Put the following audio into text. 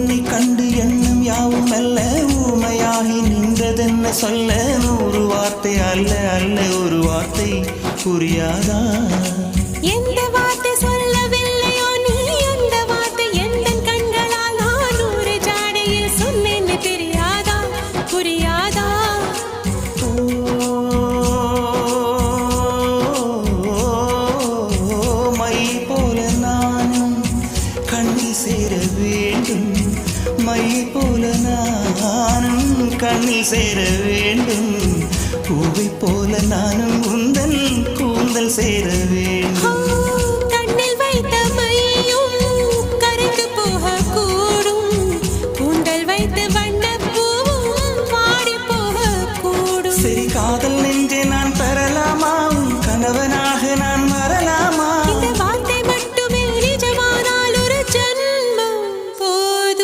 உன்னை கண்டு எண்ணம் யாவும் அல்ல ஊமையாகி நின்றதென்ன சொல்ல 100 வார்த்தை அல்ல அல்ல ஒரு வார்த்தை புரியாதா எந்த வார்த்தை சொல்லவில்லையோ நீ அந்த வார்த்தை எந்த கண்களால் நான் 100 ஜாடையில் சொன்னேன்னு தெரியாதா புரியாதா மை போல நானும் கண்ணில் சேர வேண்டும் மை போல நானும் கண்ணில் சேர வேண்டும் பூவை போல நானும் உந்தன் கூந்தல் சேர வேண்டும்